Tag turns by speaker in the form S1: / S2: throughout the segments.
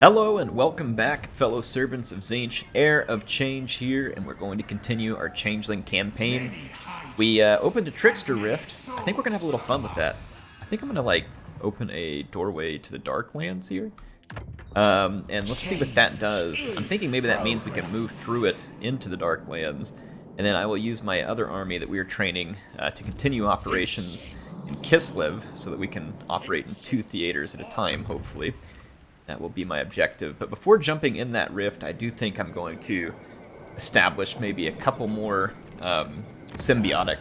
S1: Hello and welcome back, fellow servants of Tzeentch. Heir of Change here, and we're going to continue our Changeling campaign. We opened a Trickster Rift. I think we're going to have a little fun with that. I think I'm going to, open a doorway to the Darklands here. And let's see what that does. I'm thinking maybe that means we can move through it into the Darklands, and then I will use my other army that we are training to continue operations in Kislev, so that we can operate in 2 theaters at a time, hopefully. That will be my objective. But before jumping in that rift, I do think I'm going to establish maybe a couple more symbiotic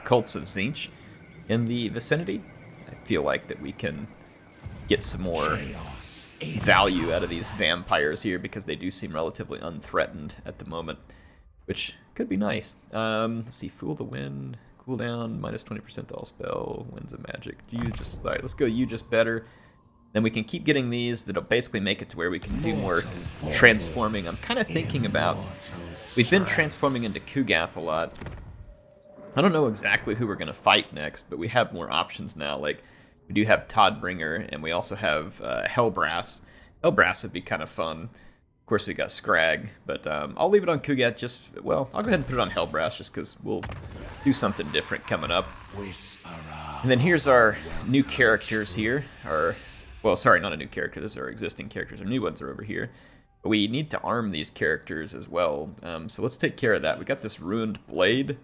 S1: cults of Tzeentch in the vicinity. I feel like that we can get some more value out of these vampires here because they do seem relatively unthreatened at the moment, which could be nice. Let's see, Fool the Wind, cooldown, minus 20% to all spell, Winds of Magic. All right, let's go You Just Better. Then we can keep getting these that'll basically make it to where we can do more transforming. I'm kind of thinking about, we've been transforming into Kugath a lot. I don't know exactly who we're going to fight next, but we have more options now. Like, we do have Toddbringer, and we also have Hellbrass. Hellbrass would be kind of fun. Of course, we got Scrag, but I'll leave it on Kugath I'll go ahead and put it on Hellbrass just because we'll do something different coming up. And then here's our new characters here. Well, sorry, not a new character. These are our existing characters. Our new ones are over here. But we need to arm these characters as well. So let's take care of that. We got this Ruined Blade.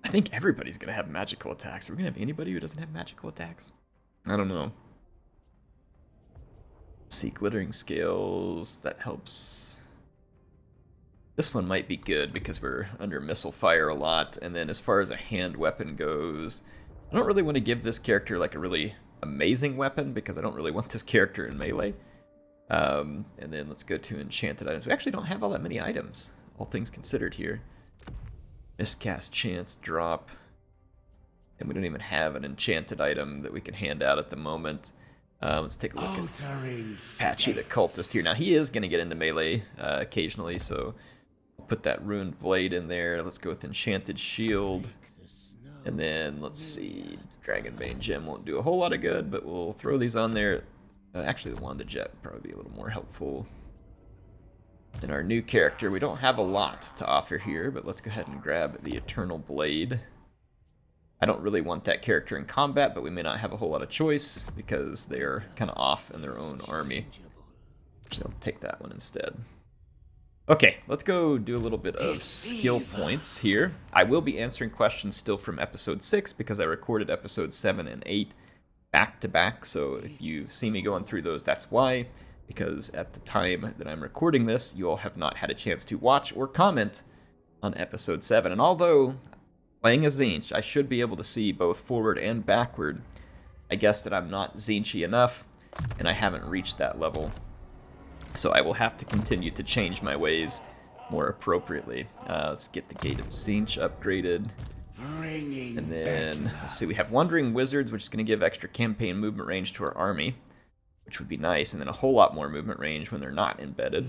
S1: I think everybody's going to have magical attacks. Are we going to have anybody who doesn't have magical attacks? I don't know. Let's see, Glittering Scales. That helps. This one might be good because we're under missile fire a lot. And then as far as a hand weapon goes, I don't really want to give this character like a really amazing weapon because I don't really want this character in melee. And then let's go to enchanted items. We actually don't have all that many items, all things considered here. Miscast chance drop. And we don't even have an enchanted item that we can hand out at the moment. Let's take a look at Patchy the Cultist here. Now he is going to get into melee occasionally, so I'll put that Ruined Blade in there. Let's go with Enchanted Shield. And then, let's see, Dragonbane Gem won't do a whole lot of good, but we'll throw these on there. Actually, the Wand of Jet would probably be a little more helpful. Then our new character, we don't have a lot to offer here, but let's go ahead and grab the Eternal Blade. I don't really want that character in combat, but we may not have a whole lot of choice because they're kind of off in their own army. Actually, I'll take that one instead. Okay, let's go do a little bit of skill points here. I will be answering questions still from episode 6 because I recorded episode 7 and 8 back to back. So if you see me going through those, that's why. Because at the time that I'm recording this, you all have not had a chance to watch or comment on episode 7. And although playing as Tzeentch, I should be able to see both forward and backward, I guess that I'm not Tzeentchy enough and I haven't reached that level. So I will have to continue to change my ways more appropriately. Let's get the Gate of Tzeentch upgraded. And then, let's see, we have Wandering Wizards, which is going to give extra campaign movement range to our army, which would be nice, and then a whole lot more movement range when they're not embedded.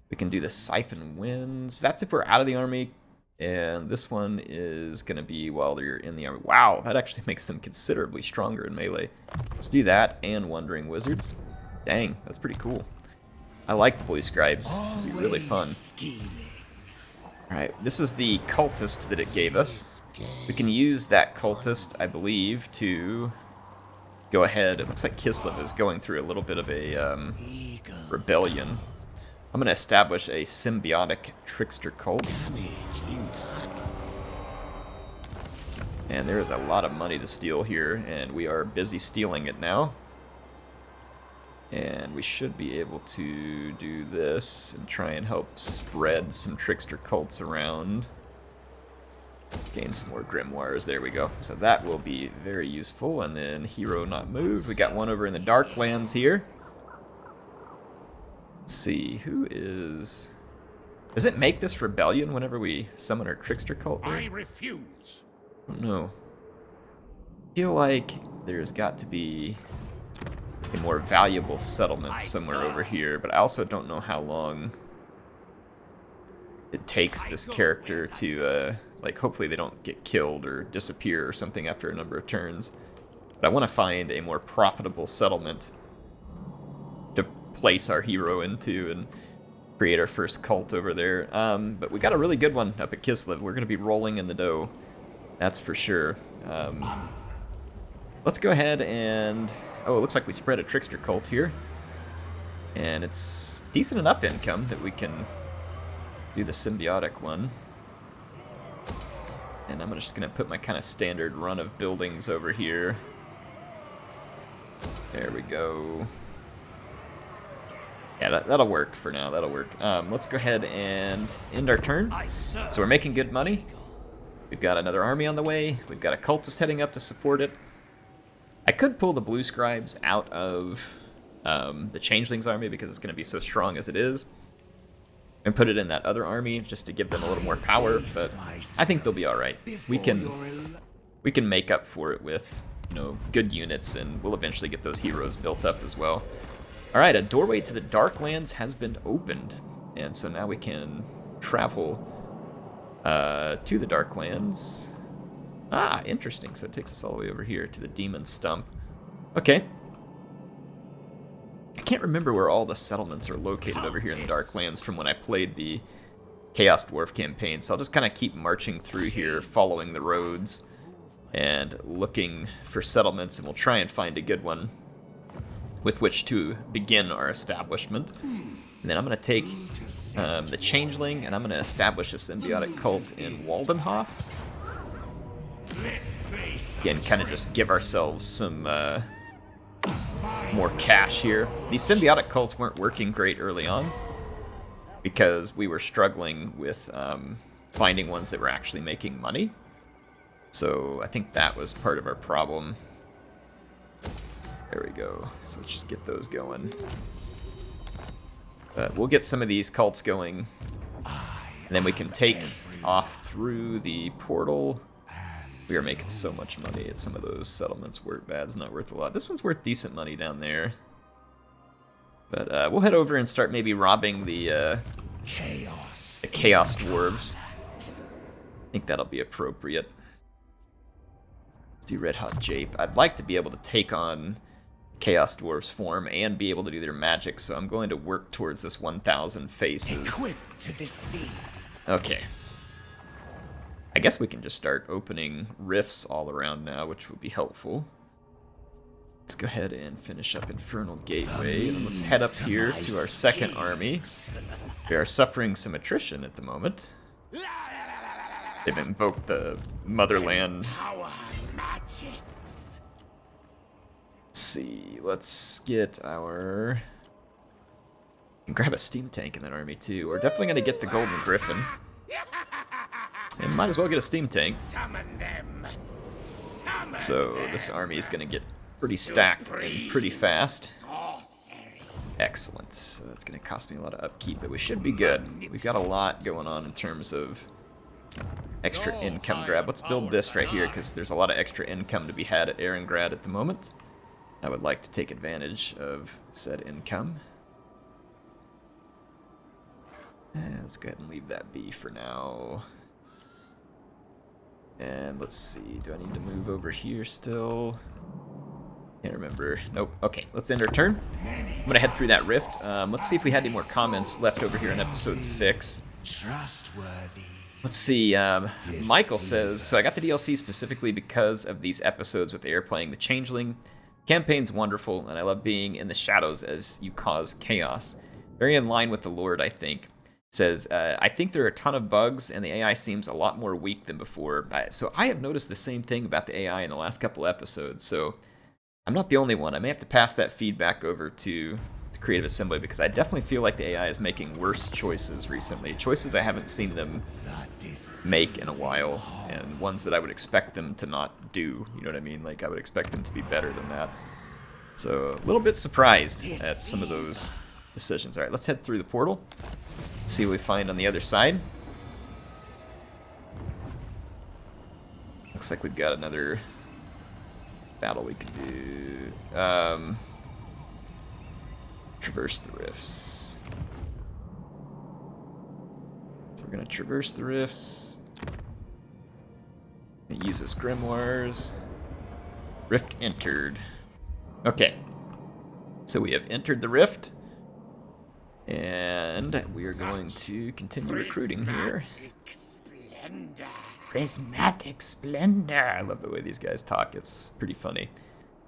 S1: We can do the Siphon Winds. That's if we're out of the army, and this one is going to be while you're in the army. Wow, that actually makes them considerably stronger in melee. Let's do that, and Wandering Wizards. Dang, that's pretty cool. I like the Blue Scribes. It'd be really fun. Alright, this is the cultist that it gave us. We can use that cultist, I believe, to go ahead. It looks like Kislev is going through a little bit of a rebellion. I'm going to establish a symbiotic trickster cult. And there is a lot of money to steal here, and we are busy stealing it now. And we should be able to do this and try and help spread some trickster cults around. Gain some more grimoires. There we go. So that will be very useful. And then hero not moved. We got one over in the Darklands here. Let's see, who is... Does it make this rebellion whenever we summon our trickster cult there?
S2: I refuse.
S1: I don't know. I feel like there's got to be a more valuable settlement somewhere over here, but I also don't know how long it takes this character to, hopefully they don't get killed or disappear or something after a number of turns. But I want to find a more profitable settlement place our hero into and create our first cult over there. But we got a really good one up at Kislev. We're going to be rolling in the dough, that's for sure. Let's go ahead and... Oh, it looks like we spread a trickster cult here. And it's decent enough income that we can do the symbiotic one. And I'm just going to put my kind of standard run of buildings over here. There we go. Yeah, that'll work for now. That'll work. Let's go ahead and end our turn. So we're making good money. We've got another army on the way. We've got a cultist heading up to support it. I could pull the blue scribes out of the Changelings army because it's going to be so strong as it is, and put it in that other army just to give them a little more power, but I think they'll be alright. We can make up for it with, you know, good units, and we'll eventually get those heroes built up as well. Alright, a doorway to the Darklands has been opened, and so now we can travel to the Darklands. Ah, interesting, so it takes us all the way over here to the Demon Stump. Okay. I can't remember where all the settlements are located over here in the Darklands from when I played the Chaos Dwarf campaign, so I'll just kind of keep marching through here, following the roads, and looking for settlements, and we'll try and find a good one with which to begin our establishment. And then I'm going to take the Changeling, and I'm going to establish a symbiotic cult in Waldenhof. Again, kind of just give ourselves some... more cash here. These symbiotic cults weren't working great early on because we were struggling with finding ones that were actually making money. So I think that was part of our problem. There we go. So let's just get those going. We'll get some of these cults going, and then we can take off through the portal. We are making so much money at some of those settlements. Weren't bad. It's not worth a lot. This one's worth decent money down there. But we'll head over and start maybe robbing the Chaos Dwarves. I think that'll be appropriate. Let's do Red Hot Jape. I'd like to be able to take on Chaos Dwarves form and be able to do their magic, so I'm going to work towards this 1,000 faces.
S2: Equipped to deceive.
S1: Okay. I guess we can just start opening rifts all around now, which would be helpful. Let's go ahead and finish up Infernal Gateway, and let's head up here to our second army. We are suffering some attrition at the moment. They've invoked the Motherland. Let's see, let's get our... We can grab a steam tank in that army too. We're definitely going to get the Golden Griffin. And might as well get a steam tank. So this army is going to get pretty stacked and pretty fast. Excellent. So that's going to cost me a lot of upkeep, but we should be good. We've got a lot going on in terms of extra income grab. Let's build this right here because there's a lot of extra income to be had at Erengrad at the moment. I would like to take advantage of said income. Let's go ahead and leave that be for now. And let's see, do I need to move over here still? Can't remember. Nope. Okay, let's end our turn. I'm gonna head through that rift. Let's see if we had any more comments left over here in episode 6.
S2: Trustworthy.
S1: Let's see, Michael says, so I got the DLC specifically because of these episodes with Air playing the Changeling. Campaign's wonderful, and I love being in the shadows as you cause chaos. Very in line with the Lord, I think. Says, I think there are a ton of bugs, and the AI seems a lot more weak than before. So I have noticed the same thing about the AI in the last couple episodes, so I'm not the only one. I may have to pass that feedback over to Creative Assembly, because I definitely feel like the AI is making worse choices recently. Choices I haven't seen them make in a while, and ones that I would expect them to not do. You know what I mean? Like, I would expect them to be better than that. So, a little bit surprised at some of those decisions. Alright, let's head through the portal. See what we find on the other side. Looks like we've got another battle we can do. Traverse the rifts. So we're going to traverse the rifts. It uses grimoires. Rift entered. Okay. So we have entered the rift. And we are going to continue recruiting here. Prismatic Splendor. I love the way these guys talk. It's pretty funny.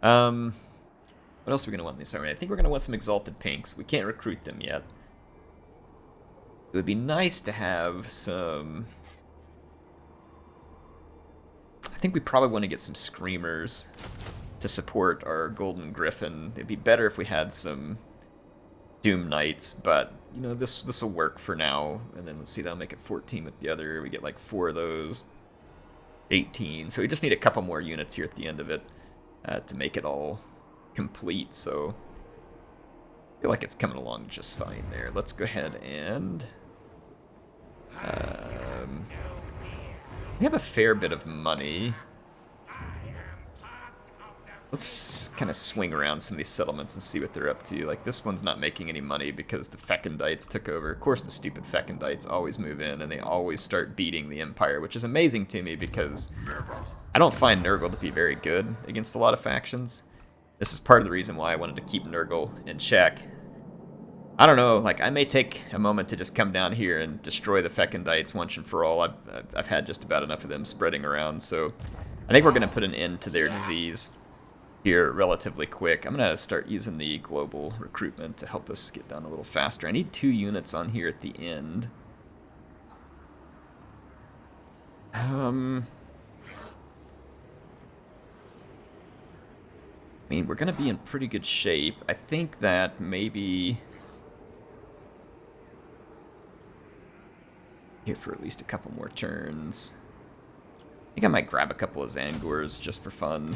S1: What else are we going to want this summer? I think we're going to want some Exalted Pinks. We can't recruit them yet. It would be nice to have some... I think we probably want to get some Screamers to support our Golden Griffin. It'd be better if we had some Doom Knights, but you know, this will work for now. And then let's see, that'll make it 14 with the other. We get like 4 of those. 18. So we just need a couple more units here at the end of it to make it all complete. So I feel like it's coming along just fine there. Let's go ahead and we have a fair bit of money. Let's kind of swing around some of these settlements and see what they're up to. Like, this one's not making any money because the Fecondites took over. Of course, the stupid Fecondites always move in, and they always start beating the Empire, which is amazing to me because I don't find Nurgle to be very good against a lot of factions. This is part of the reason why I wanted to keep Nurgle in check. I don't know, like, I may take a moment to just come down here and destroy the Fecondites once and for all. I've had just about enough of them spreading around, so I think we're going to put an end to their disease here relatively quick. I'm going to start using the global recruitment to help us get done a little faster. I need 2 units on here at the end. I mean, we're going to be in pretty good shape. I think that maybe... here for at least a couple more turns. I think I might grab a couple of Zangors just for fun.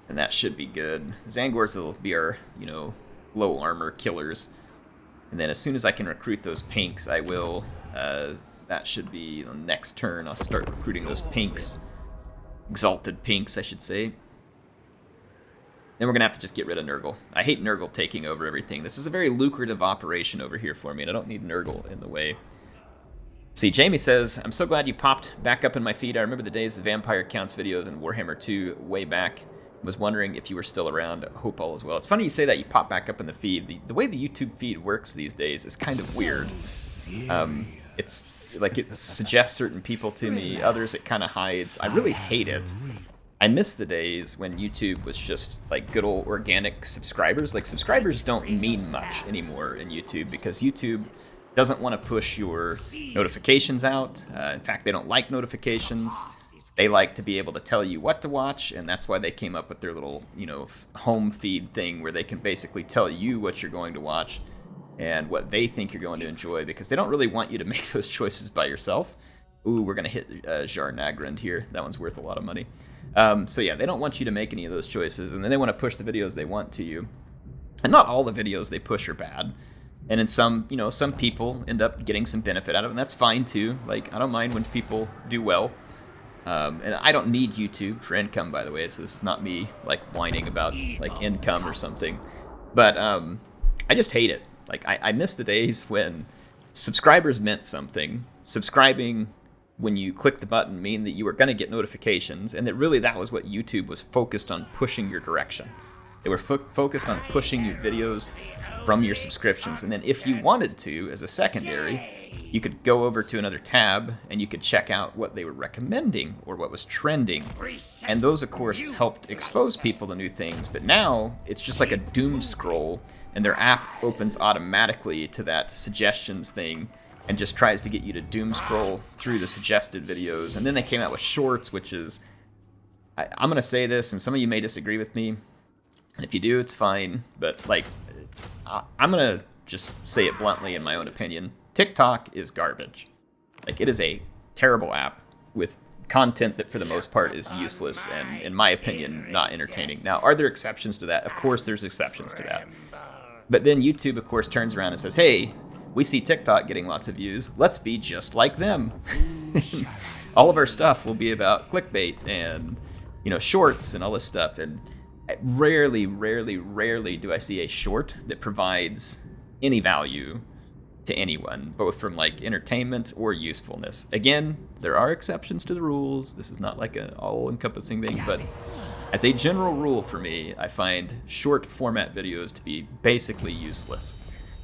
S1: And that should be good. Zangors will be our, you know, low armor killers. And then as soon as I can recruit those pinks, I will. That should be the next turn. I'll start recruiting those pinks. Exalted pinks, I should say. Then we're going to have to just get rid of Nurgle. I hate Nurgle taking over everything. This is a very lucrative operation over here for me, and I don't need Nurgle in the way. See, Jamie says, I'm so glad you popped back up in my feed. I remember the days the Vampire Counts videos in Warhammer 2 way back. Was wondering if you were still around. Hope all is well. It's funny you say that you pop back up in the feed. The way the YouTube feed works these days is kind of weird. It's like it suggests certain people to me, others it kind of hides. I really hate it. I miss the days when YouTube was just like good old organic subscribers. Like, subscribers don't mean much anymore in YouTube because YouTube doesn't want to push your notifications out. In fact, they don't like notifications. They like to be able to tell you what to watch, and that's why they came up with their little, you know, home feed thing where they can basically tell you what you're going to watch and what they think you're going to enjoy, because they don't really want you to make those choices by yourself. Ooh, we're going to hit Jar Nagrand here. That one's worth a lot of money. So yeah, they don't want you to make any of those choices, and then they want to push the videos they want to you. And not all the videos they push are bad. And in some, you know, some people end up getting some benefit out of it, and that's fine too. Like, I don't mind when people do well. And I don't need YouTube for income, by the way, so this is not me, like, whining about, like, income or something. But I just hate it. Like, I miss the days when subscribers meant something. Subscribing, when you click the button, mean that you were going to get notifications, and that really that was what YouTube was focused on, pushing your direction. They were focused on pushing your videos from your subscriptions, and then if you wanted to, as a secondary, you could go over to another tab and you could check out what they were recommending or what was trending. And those, of course, helped expose people to new things. But now it's just like a doom scroll, and their app opens automatically to that suggestions thing and just tries to get you to doom scroll through the suggested videos. And then they came out with shorts, which is, I'm going to say this, and some of you may disagree with me. And if you do, it's fine. But, like, I'm going to just say it bluntly in my own opinion. TikTok is garbage. Like, it is a terrible app with content that for the most part is useless and, in my opinion, not entertaining. Now, are there exceptions to that? Of course there's exceptions to that. But then YouTube, of course, turns around and says, hey, we see TikTok getting lots of views. Let's be just like them. All of our stuff will be about clickbait and, you know, shorts and all this stuff. And rarely do I see a short that provides any value to anyone, both from like entertainment or usefulness. Again, there are exceptions to the rules. This is not like an all-encompassing thing, but as a general rule for me, I find short format videos to be basically useless.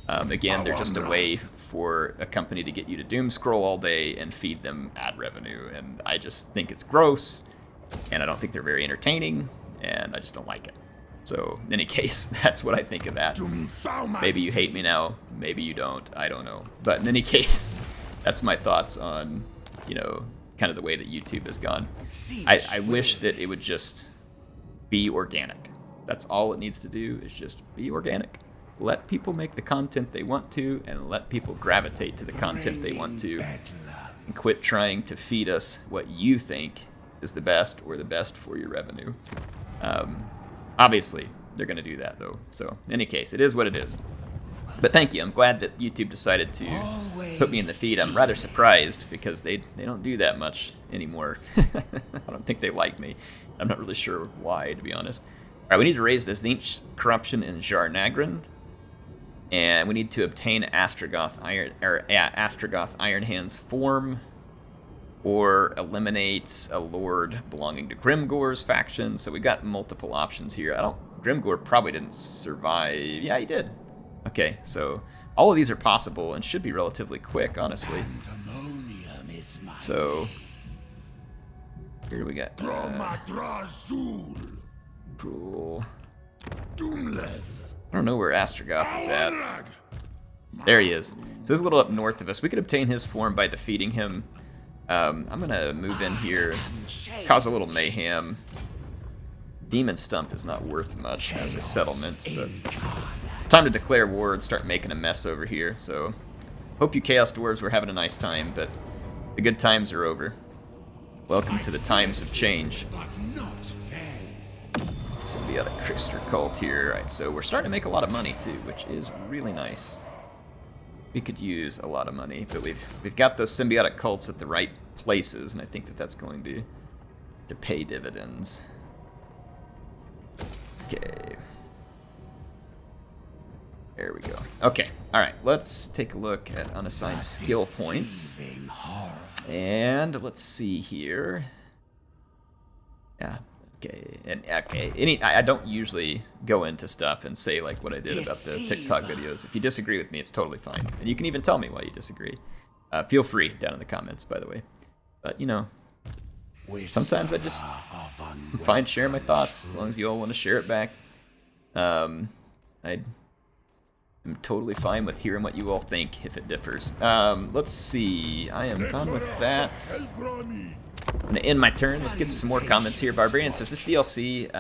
S1: Again, they're just a way for a company to get you to doom scroll all day and feed them ad revenue, and I just think it's gross, and I don't think they're very entertaining, and I just don't like it. So, in any case, that's what I think of that. Maybe you hate me now, maybe you don't, I don't know. But in any case, that's my thoughts on, you know, kind of the way that YouTube has gone. I wish that it would just be organic. That's all it needs to do, is just be organic. Let people make the content they want to, and let people gravitate to the content they want to. And quit trying to feed us what you think is the best or the best for your revenue. Obviously, they're going to do that, though. So, in any case, it is what it is. But thank you. I'm glad that YouTube decided to put me in the feed. I'm rather surprised because they don't do that much anymore. I don't think they like me. I'm not really sure why, to be honest. All right, we need to raise the Tzeentch corruption in Jarnagran. And we need to obtain Astrogoth Ironhand's form, or eliminate a lord belonging to Grimgor's faction. So we got multiple options here. Grimgor probably didn't survive. Yeah, he did. Okay, so all of these are possible and should be relatively quick, honestly. So here we got Cruel. I don't know where Astrogoth is at. There he is. So he's a little up north of us. We could obtain his form by defeating him. I'm gonna move in here, cause a little mayhem. Demon Stump is not worth much as a settlement, but it's time to declare war and start making a mess over here. So, hope you Chaos Dwarves were having a nice time, but the good times are over. Welcome to the times of change. Symbiotic Trickster Cult here. Alright, so we're starting to make a lot of money too, which is really nice. We could use a lot of money, but we've got those symbiotic cults at the right places, and I think that that's going to pay dividends. Okay. There we go. Okay, alright, let's take a look at unassigned skill points. And let's see here. Yeah. Okay, and okay, I don't usually go into stuff and say like what I did about the TikTok videos. If you disagree with me, it's totally fine. And you can even tell me why you disagree. Feel free down in the comments, by the way. But, you know, sometimes I just find sharing my thoughts, as long as you all want to share it back. I'm totally fine with hearing what you all think if it differs. Let's see, I am done with that. I'm going to end my turn. Let's get some more comments here. Barbarian says, this DLC,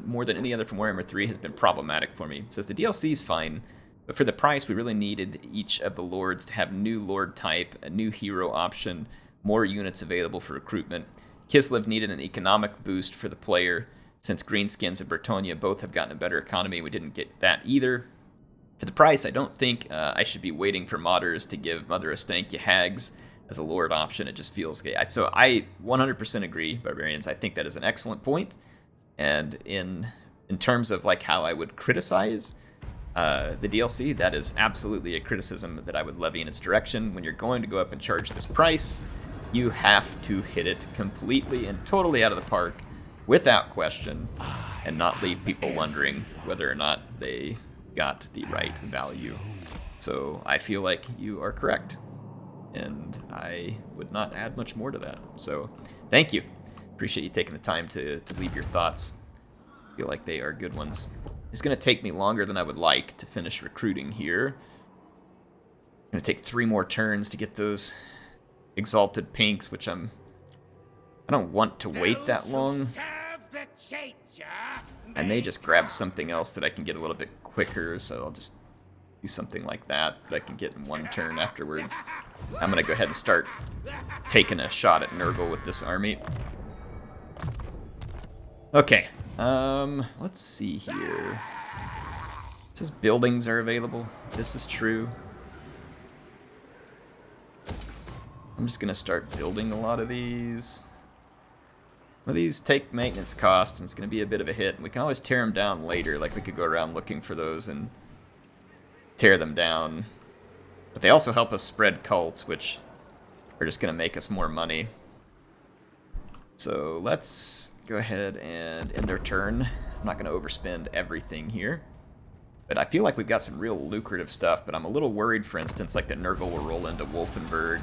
S1: more than any other from Warhammer 3, has been problematic for me. Says, the DLC is fine, but for the price, we really needed each of the lords to have new lord type, a new hero option, more units available for recruitment. Kislev needed an economic boost for the player. Since Greenskins and Bretonnia both have gotten a better economy, we didn't get that either. For the price, I don't think I should be waiting for modders to give Mother of Stankia Hags as a lord option. It just feels gay. So I 100% agree, Barbarians. I think that is an excellent point. And in terms of like how I would criticize the DLC, that is absolutely a criticism that I would levy in its direction. When you're going to go up and charge this price, you have to hit it completely and totally out of the park without question, and not leave people wondering whether or not they got the right value. So I feel like you are correct, and I would not add much more to that. So thank you. Appreciate you taking the time to leave your thoughts. I feel like they are good ones. It's going to take me longer than I would like to finish recruiting here. I'm going to take 3 more turns to get those Exalted Pinks, which I don't want to wait that long. I may just grab something else that I can get a little bit quicker, so I'll just do something like that I can get in 1 turn afterwards. I'm going to go ahead and start taking a shot at Nurgle with this army. Okay, let's see here. It says buildings are available. This is true. I'm just going to start building a lot of these. Well, these take maintenance cost, and it's going to be a bit of a hit. And we can always tear them down later. Like, we could go around looking for those and tear them down. But they also help us spread cults, which are just going to make us more money. So let's go ahead and end our turn. I'm not going to overspend everything here. But I feel like we've got some real lucrative stuff, but I'm a little worried, for instance, like that Nurgle will roll into Wolfenburg.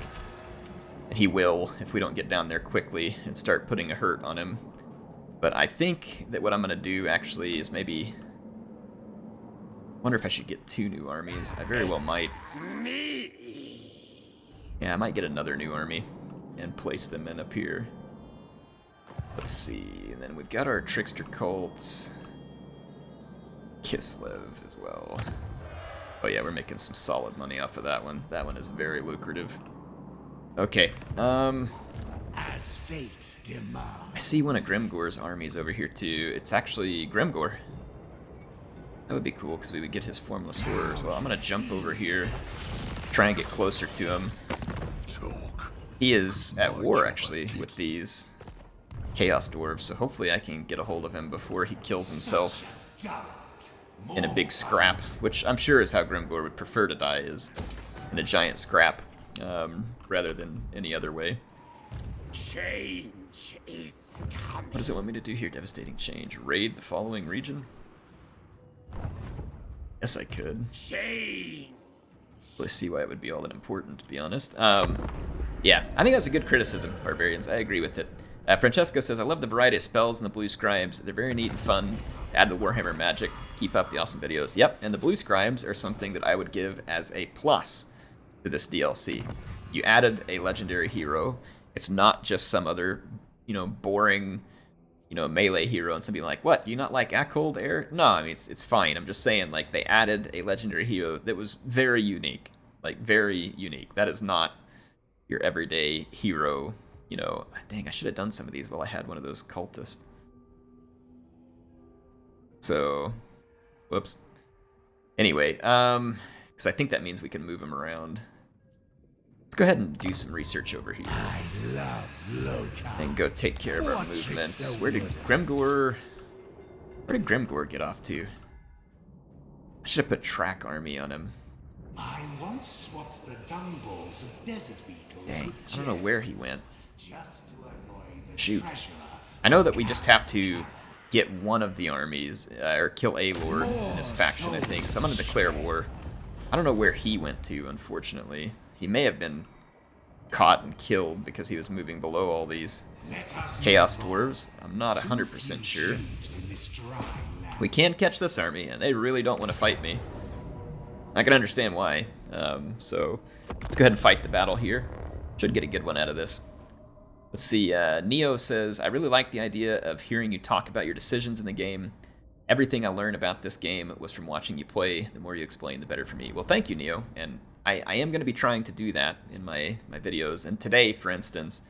S1: And he will, if we don't get down there quickly and start putting a hurt on him. But I think that what I'm going to do, actually, is maybe... wonder if I should get 2 new armies. I very well might. Yeah, I might get another new army and place them in up here. Let's see, and then we've got our Trickster Cults. Kislev as well. Oh yeah, we're making some solid money off of that one. That one is very lucrative. Okay,
S2: As fate demands.
S1: I see one of Grimgor's armies over here too. It's actually Grimgor. That would be cool because we would get his Formless Horrors. Well, I'm gonna jump over here, try and get closer to him. He is at war actually with these Chaos Dwarves, so hopefully I can get a hold of him before he kills himself in a big scrap, which I'm sure is how Grimgor would prefer to die, is in a giant scrap, rather than any other way.
S2: Change is coming.
S1: What does it want me to do here? Devastating change. Raid the following region? Yes, I could.
S2: Change.
S1: Really see why it would be all that important, to be honest. Yeah, I think that's a good criticism, Barbarians. I agree with it. Francesco says, I love the variety of spells in the Blue Scribes. They're very neat and fun. Add the Warhammer magic. Keep up the awesome videos. Yep, and the Blue Scribes are something that I would give as a plus to this DLC. You added a legendary hero. It's not just some other, boring, melee hero and something like, what, do you not like Ackhold Air? No, I mean, it's fine. I'm just saying, like, they added a legendary hero that was very unique. Like, very unique. That is not your everyday hero. Dang, I should have done some of these while I had one of those cultists. So, whoops. Anyway, because I think that means we can move them around. Let's go ahead and do some research over here.
S2: I love Loka.
S1: And go take care of our movements. Where did Grimgor get off to? I should have put track army on him.
S2: I once swapped the dung balls of desert beetles
S1: Dang,
S2: with
S1: I don't know where he went.
S2: just to annoy the
S1: Shoot.
S2: treasurer.
S1: I know that we just have to get one of the armies, or kill a lord in his faction, I think. So I'm gonna declare war. I don't know where he went to, unfortunately. He may have been caught and killed because he was moving below all these Chaos Dwarves. I'm not 100% sure. We can catch this army, and they really don't want to fight me. I can understand why. So let's go ahead and fight the battle here. Should get a good one out of this. Let's see, Neo says, I really like the idea of hearing you talk about your decisions in the game. Everything I learned about this game was from watching you play. The more you explain, the better for me. Well, thank you, Neo. And I am going to be trying to do that in my videos. And today, for instance,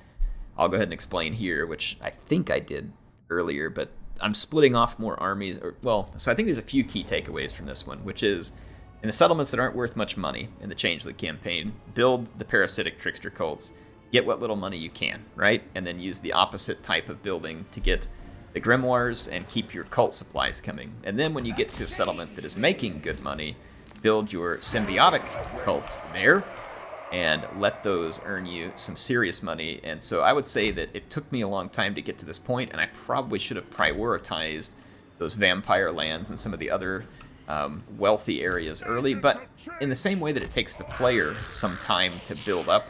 S1: I'll go ahead and explain here, which I think I did earlier, but I'm splitting off more armies. So I think there's a few key takeaways from this one, which is, in the settlements that aren't worth much money in the Changeling campaign, build the parasitic trickster cults. Get what little money you can, right? And then use the opposite type of building to get the grimoires and keep your cult supplies coming. And then when you get to a settlement that is making good money, build your symbiotic cults there and let those earn you some serious money. And so I would say that it took me a long time to get to this point, and I probably should have prioritized those vampire lands and some of the other wealthy areas early. But in the same way that it takes the player some time to build up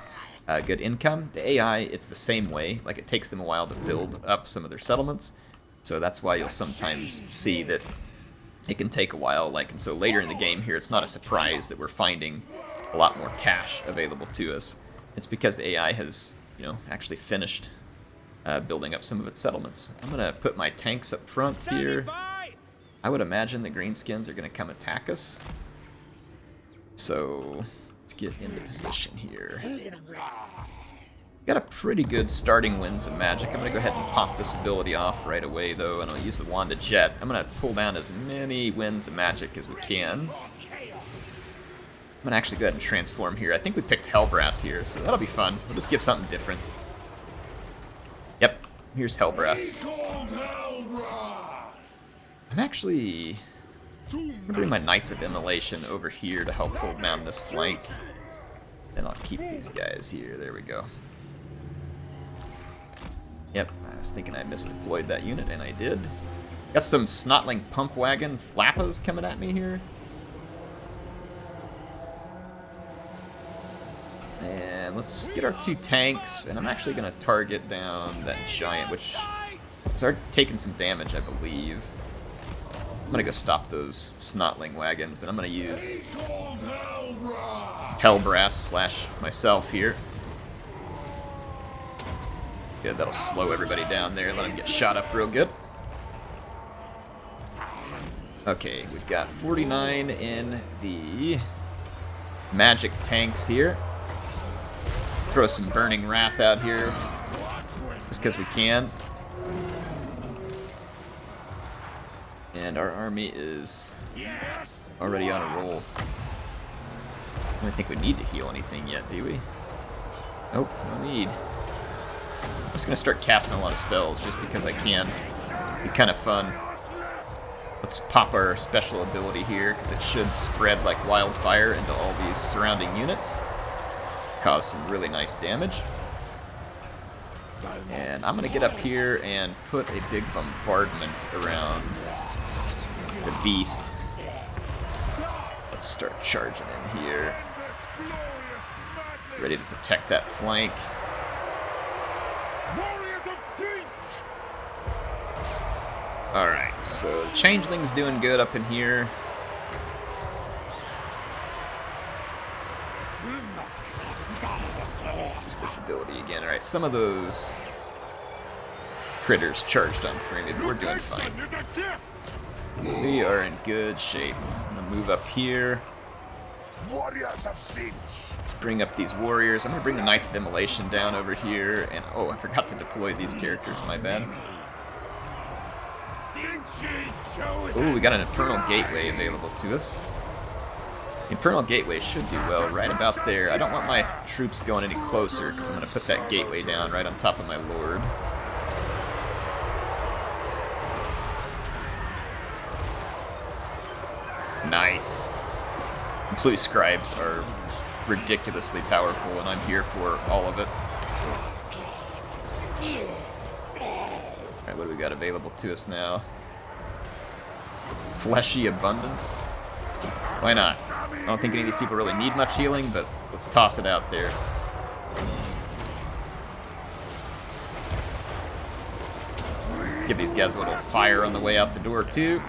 S1: good income, the AI, it's the same way. Like, it takes them a while to build up some of their settlements. So that's why you'll sometimes see that it can take a while. And so later in the game here, it's not a surprise that we're finding a lot more cash available to us. It's because the AI has, actually finished building up some of its settlements. I'm gonna put my tanks up front here. I would imagine the Greenskins are gonna come attack us. So let's get into position here. Got a pretty good starting winds of magic. I'm gonna go ahead and pop this ability off right away though, and I'll use the wand of jet. I'm gonna pull down as many winds of magic as we can. I'm gonna actually go ahead and transform here. I think we picked Hellbrass here, so that'll be fun. We'll just give something different. Yep, here's Hellbrass. I'm actually gonna bring my Knights of Immolation over here to help hold down this flank. And I'll keep these guys here. There we go. Yep, I was thinking I misdeployed that unit, and I did. Got some Snotling Pump Wagon Flappas coming at me here. And let's get our 2 tanks, and I'm actually going to target down that giant, which started taking some damage, I believe. I'm going to go stop those snotling wagons, and I'm going to use Hellbrass / myself here. Good, that'll slow everybody down there, let them get shot up real good. Okay, we've got 49 in the magic tanks here. Let's throw some Burning Wrath out here, just because we can. And our army is already on a roll. I don't think we need to heal anything yet, do we? Nope, no need. I'm just gonna start casting a lot of spells just because I can. Be kind of fun. Let's pop our special ability here, because it should spread like wildfire into all these surrounding units. Cause some really nice damage. And I'm going to get up here and put a big bombardment around the beast. Let's start charging in here. Ready to protect that flank. Alright, so Changeling's doing good up in here. Use this ability again. Alright, some of those critters charged on 3, maybe we're doing fine. We are in good shape. I'm gonna move up here. Let's bring up these warriors. I'm gonna bring the Knights of Immolation down over here, and oh, I forgot to deploy these characters, my bad. Ooh, we got an Infernal Gateway available to us. Infernal Gateway should do well right about there. I don't want my troops going any closer, because I'm going to put that gateway down right on top of my lord. Nice. Blue Scribes are ridiculously powerful, and I'm here for all of it. Alright, what do we got available to us now? Fleshy Abundance. Why not? I don't think any of these people really need much healing, but let's toss it out there. Give these guys a little fire on the way out the door, too.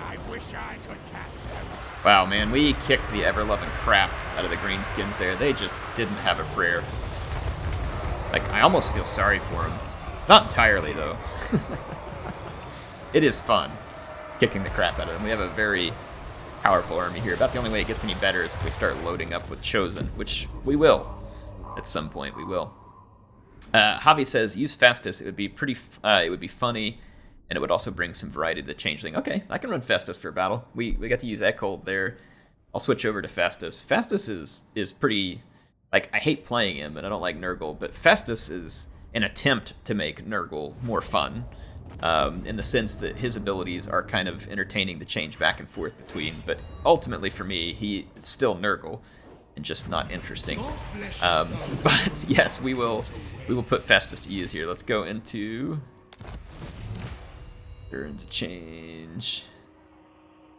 S1: Wow, man, we kicked the ever-loving crap out of the Greenskins there. They just didn't have a prayer. Like, I almost feel sorry for them. Not entirely, though. It is fun kicking the crap out of them. We have a very powerful army here. About the only way it gets any better is if we start loading up with Chosen, which we will. At some point, we will. Javi says, use Festus. It would be it would be funny, and it would also bring some variety to the Changeling. Okay, I can run Festus for a battle. We got to use Eckhold there. I'll switch over to Festus. Festus is pretty... Like, I hate playing him, and I don't like Nurgle, but Festus is an attempt to make Nurgle more fun. In the sense that his abilities are kind of entertaining to change back and forth between, but ultimately for me, it's still Nurgle, and just not interesting. But yes, we will put Festus to use here. Let's go into turns of change.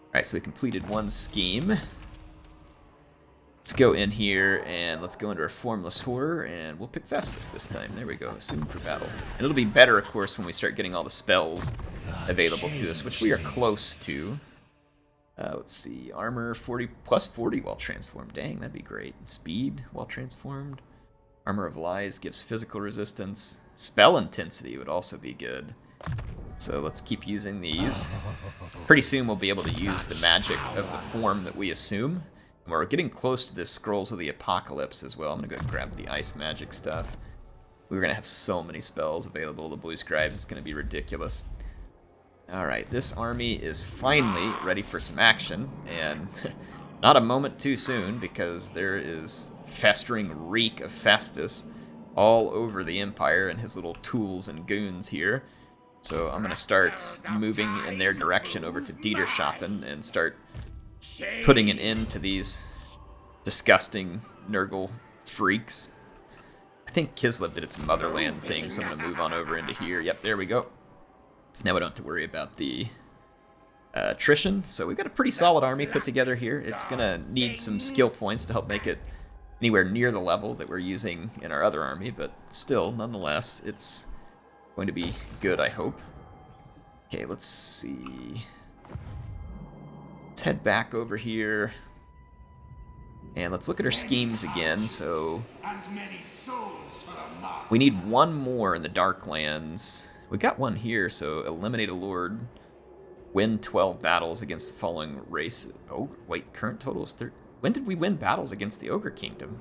S1: Alright, so we completed one scheme. Let's go in here, and let's go into our Formless Horror, and we'll pick Festus this time. There we go, assume for battle. And it'll be better, of course, when we start getting all the spells available to us, which we are close to. Let's see, armor 40, plus 40 while transformed. Dang, that'd be great. Speed while transformed. Armor of Lies gives physical resistance. Spell intensity would also be good. So let's keep using these. Pretty soon we'll be able to use the magic of the form that we assume. We're getting close to this Scrolls of the Apocalypse as well. I'm going to go grab the ice magic stuff. We're going to have so many spells available to Blue Scribes. It's going to be ridiculous. Alright, this army is finally ready for some action. And not a moment too soon, because there is festering reek of Festus all over the Empire and his little tools and goons here. So I'm going to start moving in their direction over to Dieterschaffen and start putting an end to these disgusting Nurgle freaks. I think Kislev did its motherland thing, so I'm going to move on over into here. Yep, there we go. Now we don't have to worry about the attrition. So we've got a pretty solid army put together here. It's going to need some skill points to help make it anywhere near the level that we're using in our other army, but still, nonetheless, it's going to be good, I hope. Okay, let's see. Let's head back over here. And let's look at our schemes again. So we need one more in the Darklands. We got one here, so eliminate a lord. Win 12 battles against the following race. Oh, wait, current total is 30. When did we win battles against the Ogre Kingdom?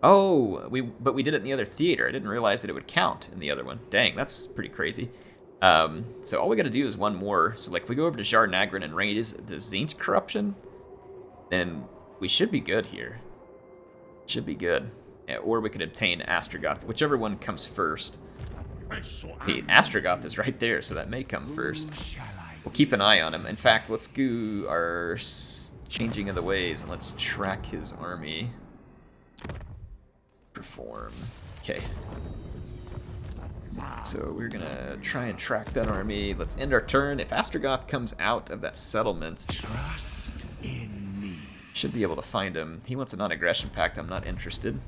S1: Oh, but we did it in the other theater. I didn't realize that it would count in the other one. Dang, that's pretty crazy. So all we got to do is one more. So like, if we go over to Jar Nagrin and raise the Zinch corruption, then we should be good here. Should be good. Yeah, or we could obtain Astrogoth, whichever one comes first. Hey, Astrogoth is right there, so that may come first. We'll keep an eye on him. In fact, let's do our changing of the ways and let's track his army. Perform. Okay. So we're gonna try and track that army. Let's end our turn. If Astrogoth comes out of that settlement,
S2: Trust in me.
S1: should be able to find him. He wants a non-aggression pact. I'm not interested.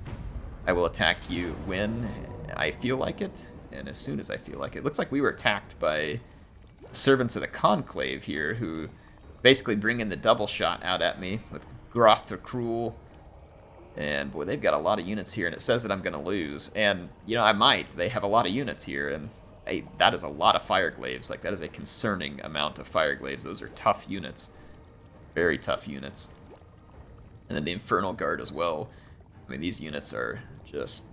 S1: I will attack you when I feel like it, and as soon as I feel like it. Looks like we were attacked by servants of the Conclave here, who basically bring in the double shot out at me with Groth the Cruel. And boy, they've got a lot of units here, and it says that I'm going to lose. And, you know, I might. They have a lot of units here, and that is a lot of Fireglaves. Like, that is a concerning amount of Fireglaves. Those are tough units. Very tough units. And then the Infernal Guard as well. I mean, these units are just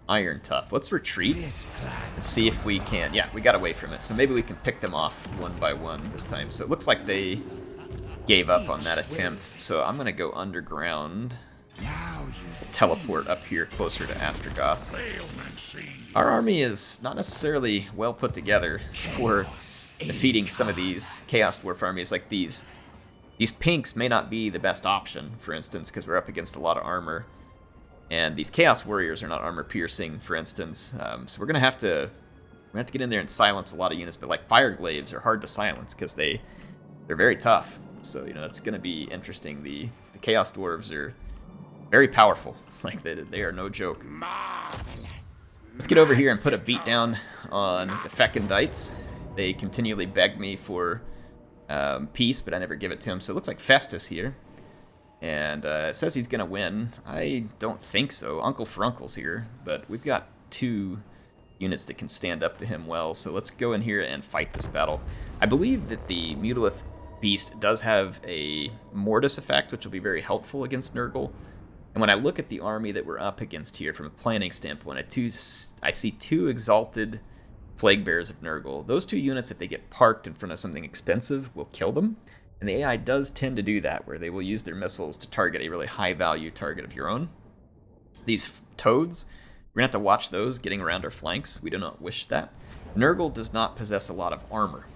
S1: iron tough. Let's retreat and see if we can... Yeah, we got away from it, so maybe we can pick them off one by one this time. So it looks like they gave up on that attempt, so I'm going to go underground. Teleport up here closer to Astrogoth. Our army is not necessarily well put together for defeating some of these Chaos Dwarf armies like these. These pinks may not be the best option, for instance, because we're up against a lot of armor. And these Chaos Warriors are not armor piercing, for instance. So we're gonna have to get in there and silence a lot of units. But like Fireglaves are hard to silence because they're very tough. So you know that's gonna be interesting. The Chaos Dwarves are very powerful. Like they are no joke. Let's get over here and put a beat down on the Fecundites. They continually beg me for peace, but I never give it to them. So it looks like Festus here. And it says he's going to win. I don't think so. Uncle Frunkle's here, but we've got 2 units that can stand up to him well. So let's go in here and fight this battle. I believe that the Mutalith Beast does have a Mortis effect, which will be very helpful against Nurgle. And when I look at the army that we're up against here from a planning standpoint, I see 2 Exalted Plague Bearers of Nurgle. Those 2 units, if they get parked in front of something expensive, will kill them. And the AI does tend to do that, where they will use their missiles to target a really high-value target of your own. These toads, we're going to have to watch those getting around our flanks. We do not wish that. Nurgle does not possess a lot of armor.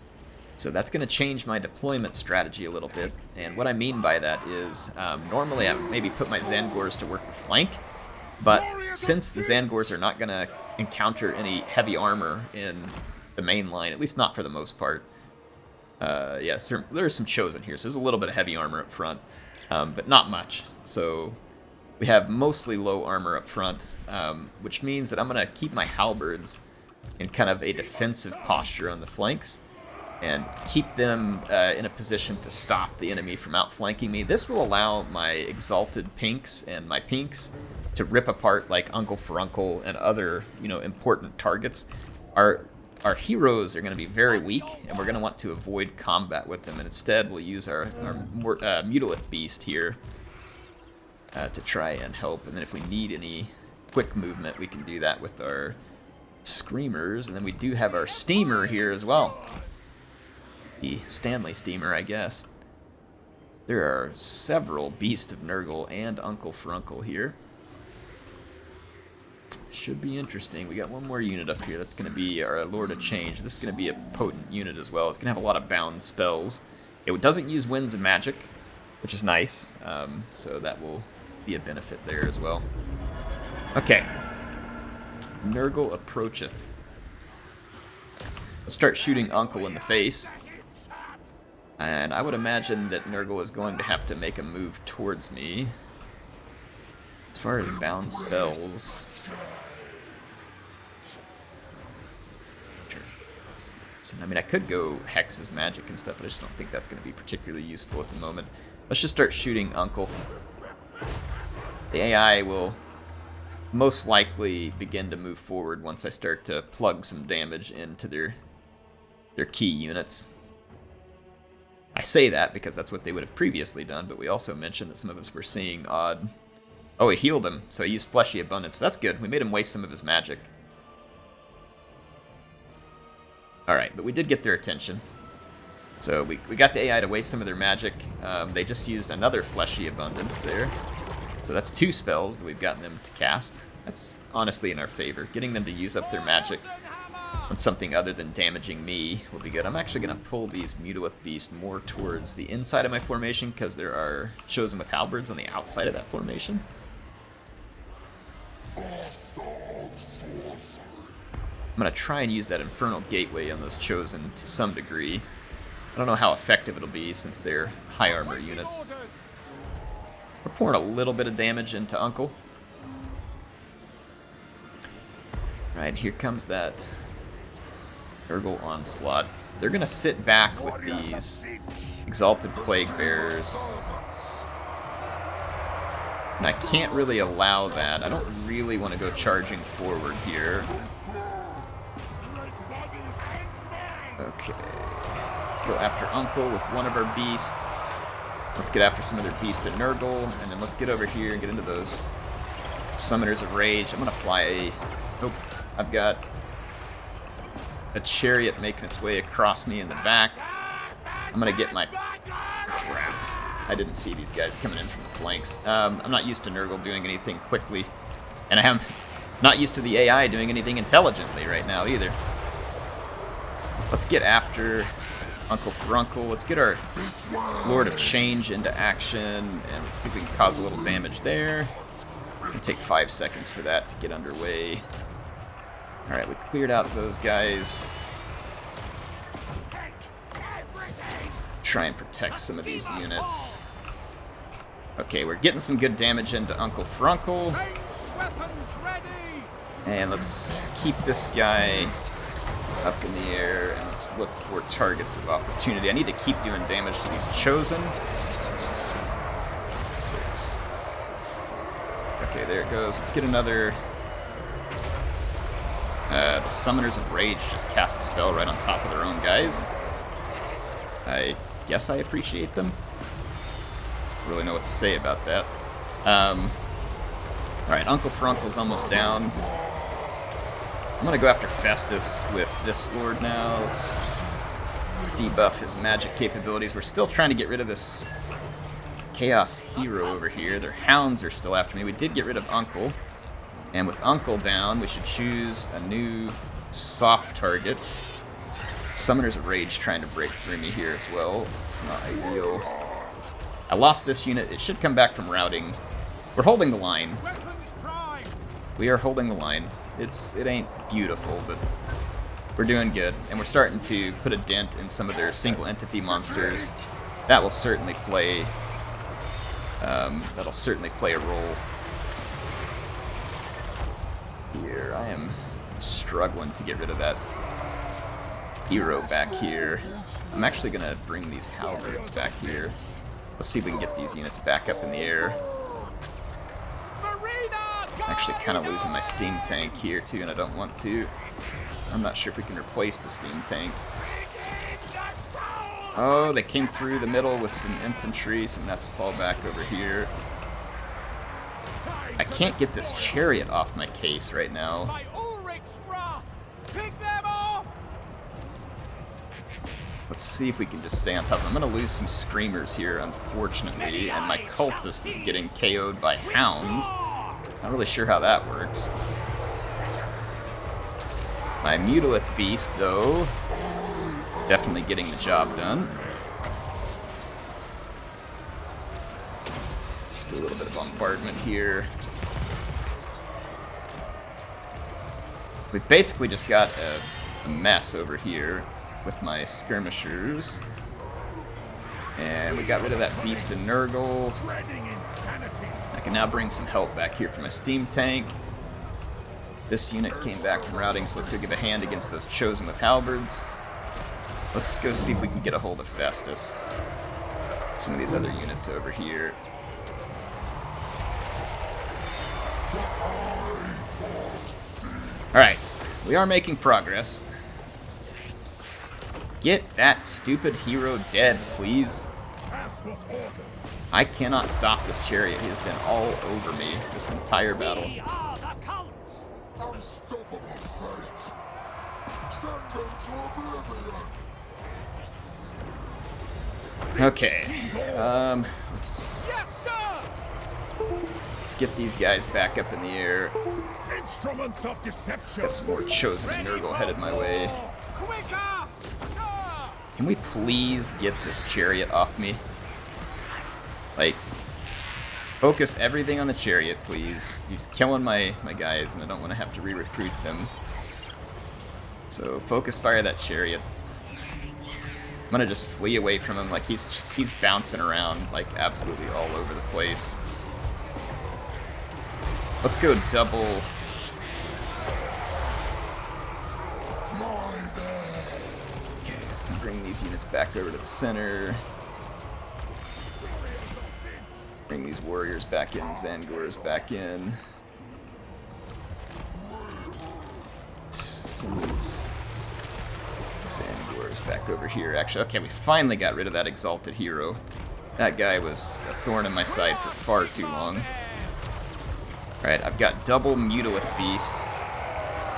S1: So that's going to change my deployment strategy a little bit. And what I mean by that is, normally I would maybe put my Zangors to work the flank, but since the Zangors are not going to encounter any heavy armor in the main line, at least not for the most part, yes, there are some Chosen here, so there's a little bit of heavy armor up front, but not much. So we have mostly low armor up front, which means that I'm going to keep my halberds in kind of a defensive posture on the flanks, and keep them in a position to stop the enemy from outflanking me. This will allow my Exalted Pinks and my Pinks to rip apart like Uncle Furuncle and other, you know, important targets. Our heroes are going to be very weak, and we're going to want to avoid combat with them, and instead we'll use our Mutalith Beast here to try and help. And then if we need any quick movement, we can do that with our Screamers, and then we do have our Steamer here as well. The Stanley Steamer, I guess. There are several Beasts of Nurgle and Uncle Furuncle here. Should be interesting. We got one more unit up here. That's going to be our Lord of Change. This is going to be a potent unit as well. It's going to have a lot of bound spells. It doesn't use Winds of Magic, which is nice. So that will be a benefit there as well. Okay. Nurgle approacheth. Let's start shooting Uncle in the face. And I would imagine that Nurgle is going to have to make a move towards me. As far as bound spells, I mean, I could go Hex's magic and stuff, but I just don't think that's going to be particularly useful at the moment. Let's just start shooting Uncle. The AI will most likely begin to move forward once I start to plug some damage into their key units. I say that because that's what they would have previously done, but we also mentioned that some of us were seeing odd... Oh, he healed him, so he used Fleshy Abundance. That's good. We made him waste some of his magic. Alright, but we did get their attention. So we got the AI to waste some of their magic. They just used another Fleshy Abundance there. So that's 2 spells that we've gotten them to cast. That's honestly in our favor. Getting them to use up their magic on something other than damaging me will be good. I'm actually going to pull these Mutilith Beast more towards the inside of my formation because there are Chosen with Halberds on the outside of that formation. I'm going to try and use that Infernal Gateway on those Chosen to some degree. I don't know how effective it'll be since they're high armor units. We're pouring a little bit of damage into Uncle. Right, here comes that Nurgle Onslaught. They're going to sit back with these Exalted Plague Bearers. And I can't really allow that. I don't really want to go charging forward here. Okay. Let's go after Uncle with one of our beasts. Let's get after some other beasts at Nurgle, and then let's get over here and get into those Summoners of Rage. I'm going to fly a... Nope. I've got a chariot making its way across me in the back. I'm going to get my... Crap. I didn't see these guys coming in from the flanks. I'm not used to Nurgle doing anything quickly. And I am not used to the AI doing anything intelligently right now either. Let's get after Uncle Furuncle. Let's get our Lord of Change into action, and let's see if we can cause a little damage there. It'll take 5 seconds for that to get underway. Alright, we cleared out those guys. Try and protect some of these units. Okay, we're getting some good damage into Uncle Furuncle. And let's keep this guy up in the air, and let's look for targets of opportunity. I need to keep doing damage to these Chosen. Okay, there it goes. Let's get another... the Summoners of Rage just cast a spell right on top of their own guys. I guess I appreciate them. Don't really know what to say about that. Alright, Uncle Furuncle's almost down. I'm gonna go after Festus with this Lord now. Let's debuff his magic capabilities. We're still trying to get rid of this Chaos Hero over here. Their hounds are still after me. We did get rid of Uncle. And with Uncle down, we should choose a new soft target. Summoners of Rage trying to break through me here as well. It's not ideal. I lost this unit. It should come back from routing. We're holding the line. We are holding the line. It ain't beautiful, but we're doing good. And we're starting to put a dent in some of their single entity monsters. That will certainly play... that'll certainly play a role here. I am struggling to get rid of that hero back here. I'm actually going to bring these halberds back here. Let's see if we can get these units back up in the air. I'm actually kind of losing my steam tank here too, and I don't want to. I'm not sure if we can replace the steam tank. Oh, they came through the middle with some infantry, so I'm going to have to fall back over here. I can't get this chariot off my case right now. Let's see if we can just stay on top of them. I'm going to lose some screamers here, unfortunately, and my cultist is getting KO'd by hounds. Not really sure how that works. My Mutilith Beast, though, definitely getting the job done. Let's do a little bit of bombardment here. We've basically just got a mess over here with my skirmishers. And we got rid of that beast in Nurgle. I can now bring some help back here from my steam tank. This unit came back from routing, so let's go give a hand against those chosen with halberds. Let's go see if we can get a hold of Festus. Some of these other units over here. Alright, we are making progress. Get that stupid hero dead, please. I cannot stop this chariot. He has been all over me this entire battle. Okay, let's get these guys back up in the air.
S3: Instruments of deception.
S1: Got some more chosen and Nurgle headed my way. Can we please get this chariot off me? Like, focus everything on the chariot, please. He's killing my guys, and I don't want to have to re-recruit them. So focus fire that chariot. I'm gonna just flee away from him. Like he's bouncing around like absolutely all over the place. Let's go double. Bring these units back over to the center. Bring these warriors back in, Zangors back in. Send these Zangors back over here. Actually, okay, we finally got rid of that exalted hero. That guy was a thorn in my side for far too long. Alright, I've got double Mutilith Beast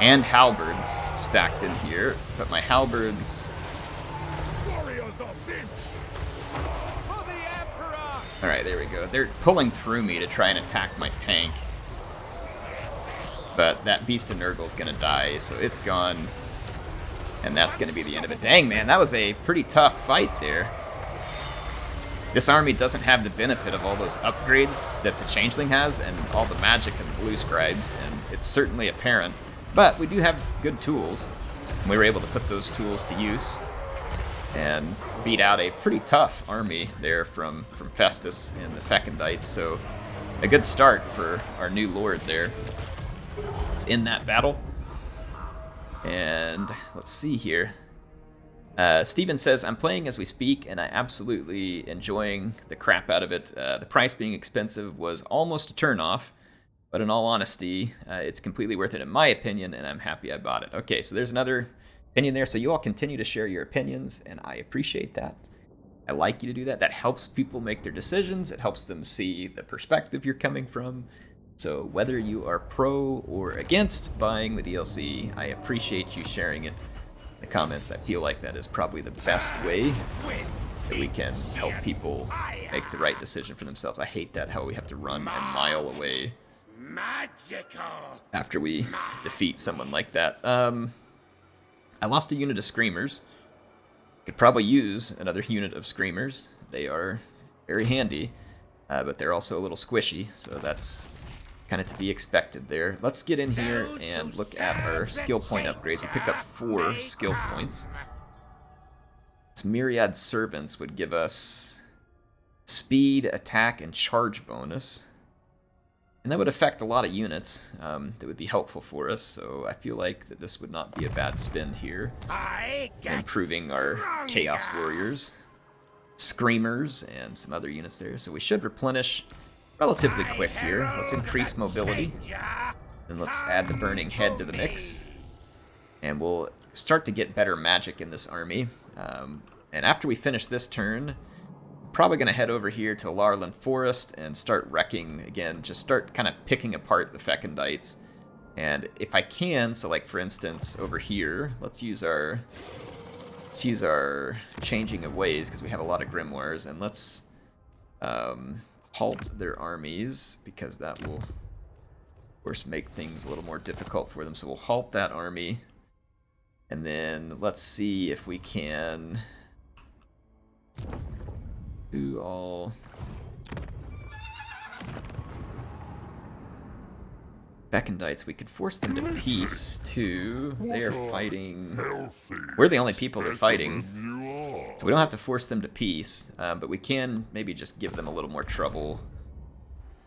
S1: and halberds stacked in here, but my halberds... Alright, there we go. They're pulling through me to try and attack my tank. But that Beast of Nurgle is going to die, so it's gone. And that's going to be the end of it. Dang, man, that was a pretty tough fight there. This army doesn't have the benefit of all those upgrades that the Changeling has, and all the magic and the blue scribes, and it's certainly apparent. But we do have good tools. And we were able to put those tools to use and beat out a pretty tough army there from Festus and the Fecundites, so a good start for our new lord there. It's in that battle. And let's see here. Steven says, I'm playing as we speak, and I absolutely enjoying the crap out of it. The price being expensive was almost a turn-off, but in all honesty, it's completely worth it in my opinion, and I'm happy I bought it. Okay, so there's another opinion there, so you all continue to share your opinions, and I appreciate that. I like you to do that. That helps people make their decisions. It helps them see the perspective you're coming from. So whether you are pro or against buying the DLC, I appreciate you sharing it in the comments. I feel like that is probably the best way that we can help people make the right decision for themselves. I hate that, how we have to run a mile away after we defeat someone like that. I lost a unit of Screamers. Could probably use another unit of Screamers. They are very handy, but they're also a little squishy, so that's kind of to be expected there. Let's get in here and look at our skill point upgrades. We picked up 4 skill points. This Myriad Servants would give us speed, attack, and charge bonus. And that would affect a lot of units that would be helpful for us, so I feel like that this would not be a bad spend here. Improving our Chaos Warriors, Screamers, and some other units there. So we should replenish relatively quick here. Let's increase mobility. And let's add the Burning Head to the mix. And we'll start to get better magic in this army. And after we finish this turn, probably going to head over here to Larland Forest and start wrecking again. Just start kind of picking apart the Fecundites. And if I can, so like for instance over here, let's use our Changing of Ways because we have a lot of grimoires, and let's halt their armies because that will of course make things a little more difficult for them. So we'll halt that army, and then let's see if we can do all Fecundites. We could force them to peace too. They are fighting. We're the only people they're fighting. So we don't have to force them to peace, but we can maybe just give them a little more trouble.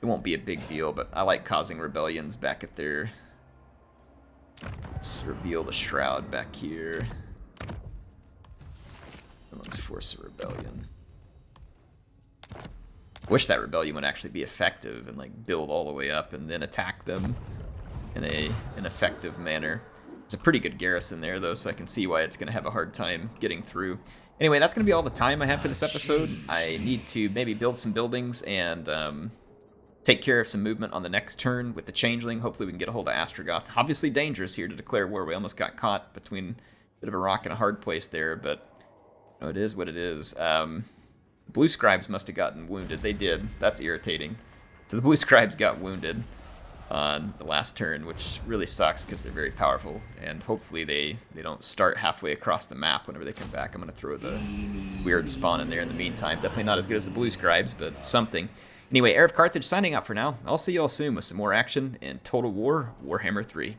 S1: It won't be a big deal, but I like causing rebellions back at their... Let's reveal the shroud back here. And let's force a rebellion. Wish that rebellion would actually be effective and like build all the way up and then attack them in an effective manner. It's a pretty good garrison there though, so I can see why it's going to have a hard time getting through. Anyway, that's going to be all the time I have for this episode. I need to maybe build some buildings and take care of some movement on the next turn with the Changeling. Hopefully we can get a hold of Astrogoth. Obviously dangerous here to declare war. We almost got caught between a bit of a rock and a hard place there, but you know, it is what it is. Blue Scribes must have gotten wounded. They did. That's irritating. So the Blue Scribes got wounded on the last turn, which really sucks because they're very powerful. And hopefully they don't start halfway across the map whenever they come back. I'm going to throw the weird spawn in there in the meantime. Definitely not as good as the Blue Scribes, but something. Anyway, HeirofCarthage signing out for now. I'll see you all soon with some more action in Total War Warhammer 3.